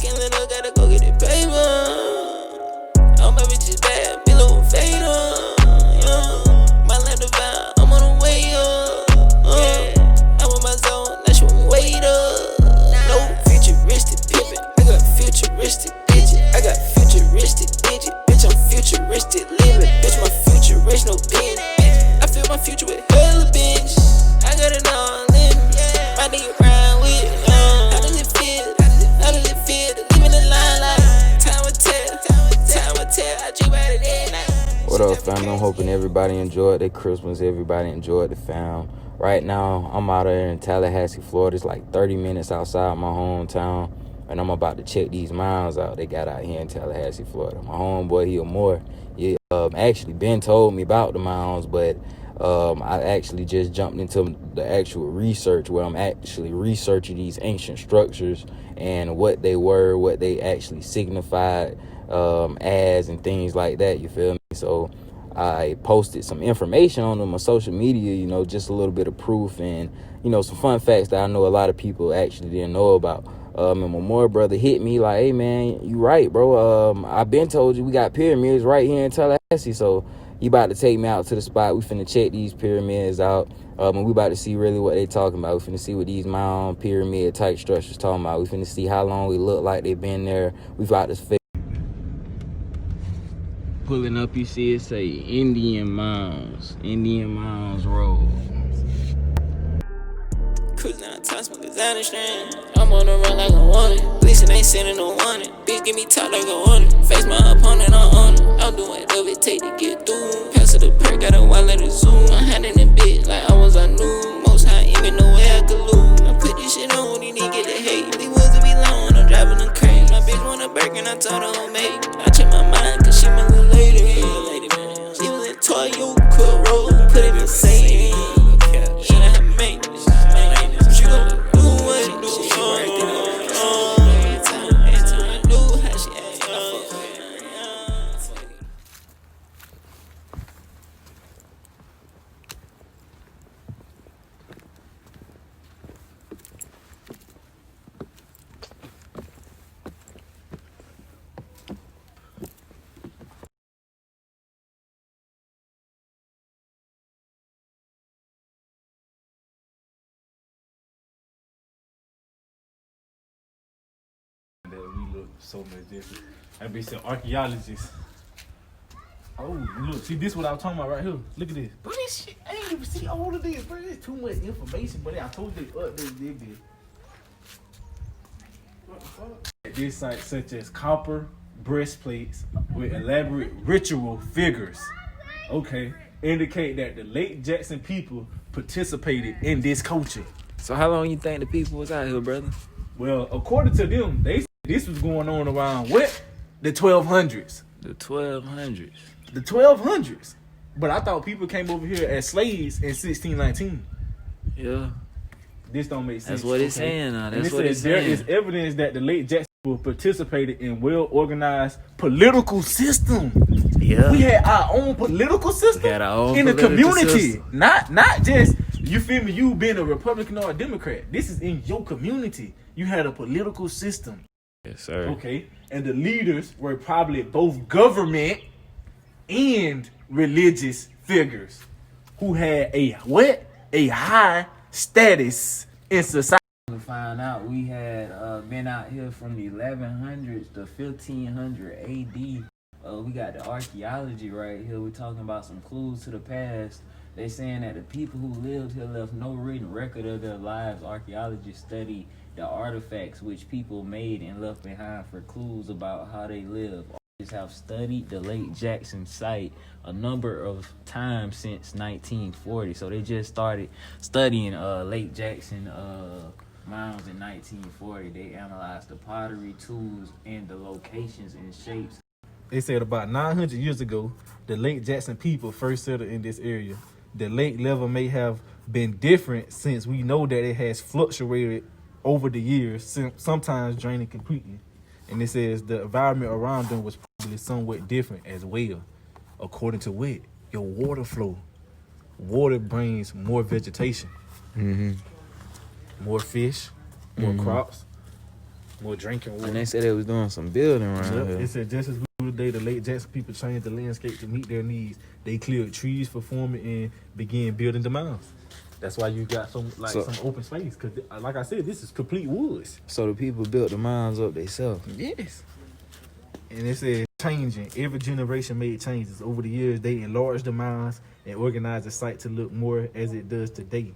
Fucking little, gotta go get it, baby. All my bitches bad, below fader. My land divine, I'm on the way up. I'm in my zone, that's what I'm wait up. No futuristic pimpin', I got futuristic digit. I got futuristic digit, bitch, I'm futuristic living. Bitch, my future rich, no pin. I feel my future with hella bitch. I got it all in me. My nigga ride with it. How does it feel? How does it feel to live in the line like time will tell? Time will tell. I dream about it every night. What up, fam? I'm hoping everybody enjoyed their Christmas. Everybody enjoyed the fam. Right now, I'm out there in Tallahassee, Florida. It's like 30 minutes outside my hometown. And I'm about to check these Mounds out they got out here in Tallahassee, Florida. My homeboy, he actually been told me about the Mounds, but I actually just jumped into the actual research where I'm actually researching these ancient structures and what they were, what they actually signified as, and things like that, you feel me? So I posted some information on them on social media, just a little bit of proof and, some fun facts that I know a lot of people actually didn't know about. And my more brother hit me like, hey, man, you right, bro. I been told you we got pyramids right here in Tallahassee. So you about to take me out to the spot. We finna check these pyramids out. And we about to see really what they talking about. We finna see what these mound pyramid type structures talking about. We finna see how long we look like they been there. We about to pulling up, you see it say Indian Mounds Road. Cruising out time, smoke designer strand. I'm on the run like I want it. Listen, ain't sending no warning. Bitch, give me top like I want it. Face my opponent, I'm on it. I'm doing whatever it take to get through. Pass it the perk, got a while, let it zoom. I'm handing the bitch like I knew. Most high, even no way I could lose. I put this shit on, these niggas get the hate. These woods to be long, I'm driving them crazy. My bitch want a burger, and I told her homemade. I check my mind, cause she my little lady. She was in Toyota road, put it in Sadie. Should I have made this? She gon' do what it do. I knew how she act. That we look so much different. That bitch said archaeologists. Oh, look, see this what I was talking about right here. Look at this. Bro, this shit, I ain't even see all of this, bro. There's too much information, but I told you they updated this bitch. What the fuck? This site such as copper breastplates with elaborate ritual figures. Okay. Indicate that the late Jackson people participated in this culture. So how long you think the people was out here, brother? Well, according to them, they this was going on around what? The 1200s. The 1200s. The 1200s. But I thought people came over here as slaves in 1619. Yeah. This don't make sense. That's what it's saying now. That's what it's there saying. is evidence that the late Jackson people participated in well-organized political system. Yeah. We had our own political system We had our own in the community. system. Not just, you feel me, you being a Republican or a Democrat. This is in your community. You had a political system. Yes, sir. Okay. And the leaders were probably both government and religious figures who had a what? A high status in society. To find out, we had been out here from the 1100s to 1500 AD. We got the archaeology right here. We're talking about some clues to the past. They saying that the people who lived here left no written record of their lives. Archaeologists study the artifacts which people made and left behind for clues about how they lived. Archaeologists have studied the Lake Jackson site a number of times since 1940. So they just started studying Lake Jackson Mounds in 1940. They analyzed the pottery, tools, and the locations and shapes. They said about 900 years ago, the Lake Jackson people first settled in this area. The lake level may have been different since we know that it has fluctuated over the years, sometimes draining completely. And it says the environment around them was probably somewhat different as well. According to what? Your water flow. Water brings more vegetation. Mm-hmm. More fish, more crops. more drinking water. And they said they was doing some building around here. It said just as we do today, the late Jackson people changed the landscape to meet their needs. They cleared trees for farming and began building the mounds. That's why you got some open space. Cause like I said, this is complete woods. So the people built the mounds up themselves. Yes. And it said changing. Every generation made changes. Over the years, they enlarged the mounds and organized the site to look more as it does today.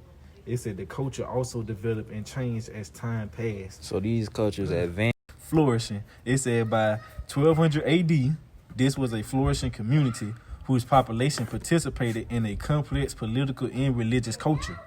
It said the culture also developed and changed as time passed. So these cultures advanced. Flourishing. It said by 1200 AD, this was a flourishing community whose population participated in a complex political and religious culture.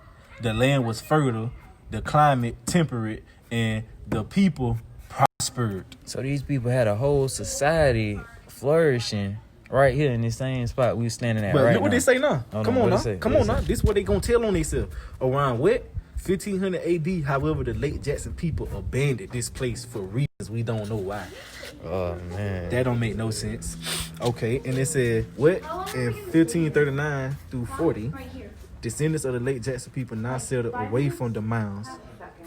The land was fertile, the climate temperate, and the people prospered. So these people had a whole society flourishing right here in this same spot we were standing at. But right look what now. they say now. Come on now. This This is what they gonna tell on themselves. Around what? 1500 AD. However, the late Jackson people abandoned this place for reasons we don't know why. Oh man, That don't make no sense. Okay, and it said what? In 1539 through 40, descendants of the late Jackson people now settled away from the mounds.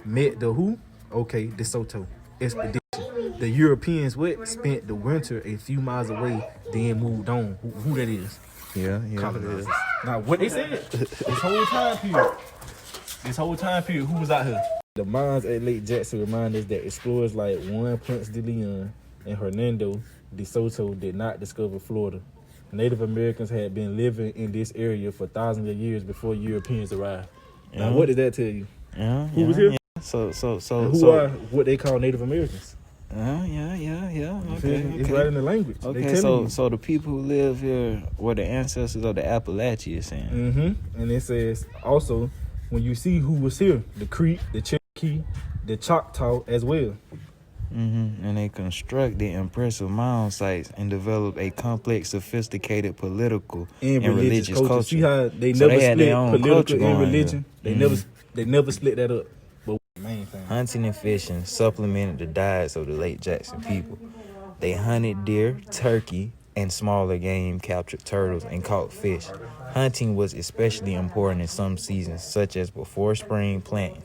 Met the who? Okay, De Soto expedition. The Europeans spent the winter a few miles away, then moved on. Who that is? yeah. Colonizers. Now, what they said, this whole time period, who was out here? The mines at Lake Jackson remind us that explorers like Juan Ponce de Leon and Hernando de Soto did not discover Florida. Native Americans had been living in this area for thousands of years before Europeans arrived. Now, what does that tell you? Who was here? Yeah. So Who are what they call Native Americans? Yeah. It's right in the language. Okay, so the people who live here were the ancestors of the Appalachians, saying. Mm-hmm. And it says also when you see who was here, the Creek, the Cherokee, the Choctaw as well. And they constructed impressive mound sites and developed a complex, sophisticated political and religious culture. See how they So never they had their split own political culture and going religion? here. They never split that up. But main thing. Hunting and fishing supplemented the diets of the late Jackson people. They hunted deer, turkey, and smaller game, captured turtles, and caught fish. Hunting was especially important in some seasons, such as before spring planting.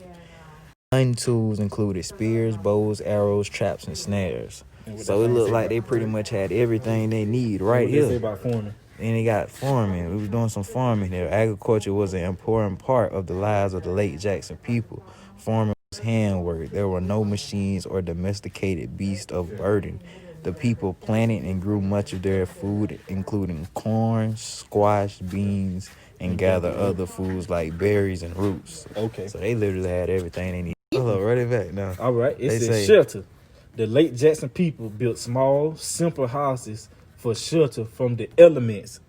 Hunting tools included spears, bows, arrows, traps, and snares. So it looked like they pretty much had everything they need right What here. they say about farming? And they got farming. We was doing some farming here. Agriculture was an important part of the lives of the late Jackson people. Farming was handwork. There were no machines or domesticated beasts of burden. The people planted and grew much of their food, including corn, squash, beans, and gather other foods like berries and roots. Okay. So they literally had everything they needed. Hold up, run it back now. All right. It They says say- shelter. The late Jackson people built small, simple houses for shelter from the elements.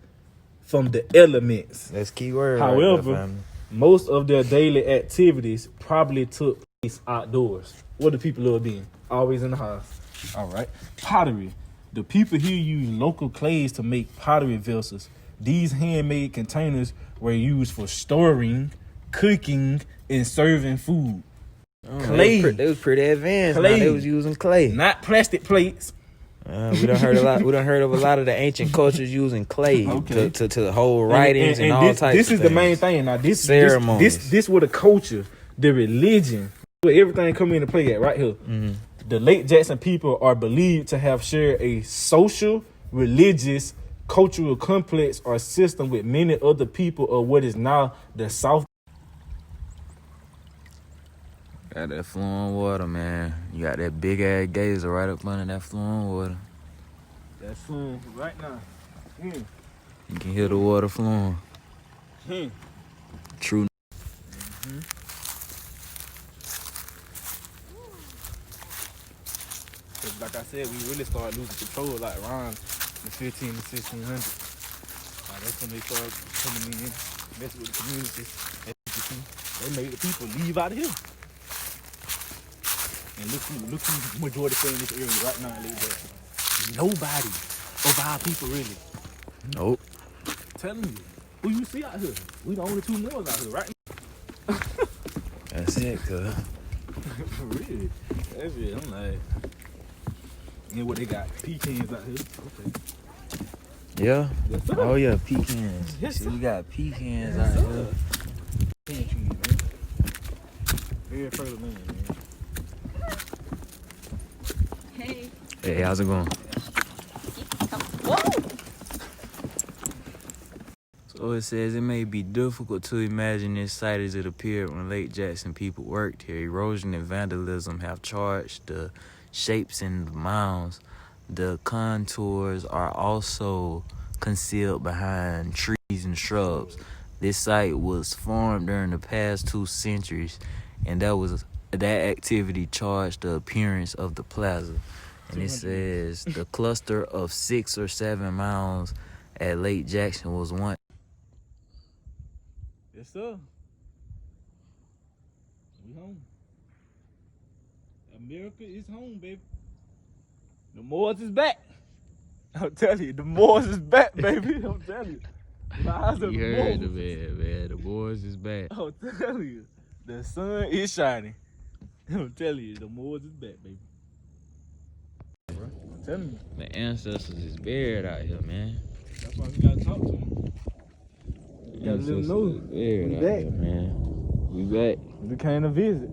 That's key word. However, right there, family. most of their daily activities probably took place outdoors. What do people love being? Always in the house. All right. Pottery. The people here use local clays to make pottery vessels. These handmade containers were used for storing, cooking, and serving food. Clay. They was pretty advanced. Clay. Now they was using clay. Not plastic plates. We done heard a lot. We done heard of a lot of the ancient cultures using clay Okay. to hold writings and all this, types. This of is things. the main thing. Now this Ceremonies. This where the culture, the religion, where everything come into play at right here. Mm-hmm. The late Jackson people are believed to have shared a social, religious, cultural complex or system with many other people of what is now the South. Got that flowing water, man. You got that big ass geyser right up under that flowing water. That's flowing right now. You can hear the water flowing. True. Like I said, we really started losing control like around the 15 to 1600s. That's when they started coming in, messing with the communities. As you can see, they made the people leave out of here. And look who majority stay in this area right now in Lake Jackson. Nobody of our people really. Nope. Telling you, who you see out here? We the only two Moors out here, right? That's it, cuz. For real. That's it. I'm like, and what they got? Pecans out here. Okay. Yeah. Yes, sir. Oh yeah, pecans. Yes, See, sir. we got pecans Yes, out sir. here. Pecan trees, man. Very fertile land, man. Hey, how's it going? So it says it may be difficult to imagine this site as it appeared when Lake Jackson people worked here. Erosion and vandalism have charged the shapes in the mounds. The contours are also concealed behind trees and shrubs. This site was formed during the past 2 centuries, and that activity charged the appearance of the plaza. And it says the cluster of 6 or 7 mounds at Lake Jackson was once. Yes, sir. We home. America is home, baby. The Moors is back. I'm telling you, the Moors is back, baby. I'm telling you. You heard the man. The Moors is back. I'm telling you. The sun is shining. I'm telling you, the Moors is back, baby. I'm telling you. The ancestors is buried out here, man. That's why we gotta talk to them. We gotta let them know. We back. Here, man. We back. We came to visit.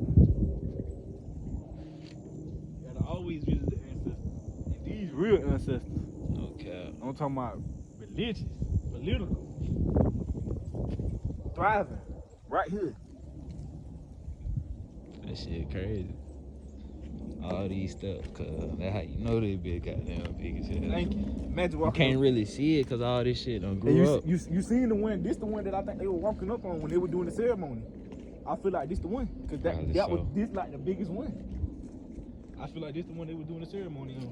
Gotta always visit the ancestors. And these real ancestors. Okay. I'm talking about religious, political, thriving, right here. That shit crazy. All these stuff, cause that's how you know they been goddamn big as hell. Thank you. Imagine You walking. can't really see it cause all this shit done grew up. You seen the one? This the one that I think they were walking up on when they were doing the ceremony. I feel like this the one, cause that was this like the biggest one. I feel like this the one they were doing the ceremony on.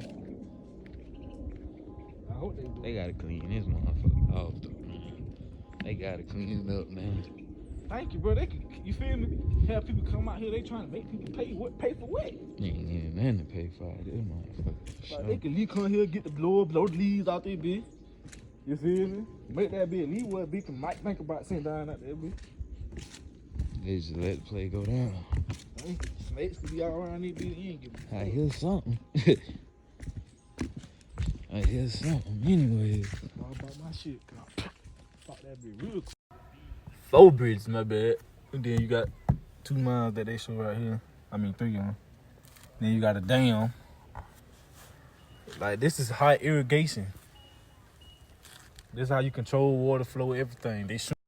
I hope they do. They gotta clean this motherfucker off, though, man. They gotta clean it up, man. Thank you, bro. You feel me? Have people come out here, they trying to make people pay for what? You ain't getting nothing to pay for it, this motherfucker. Like they can come here, get the blow the leaves out there, bitch. You feel me? Make that bitch leave what bitch might think about sitting down out there, bitch. They just let the play go down. Snakes could be all around there, bitch. You ain't giving I hear something. I hear something anyways. all about my shit. Fuck that bitch real quick. 4 bridges, my bad. And then you got 2 miles that they show right here. I mean 3 of them. Then you got a dam. Like this is high irrigation. This is how you control water flow, everything. They show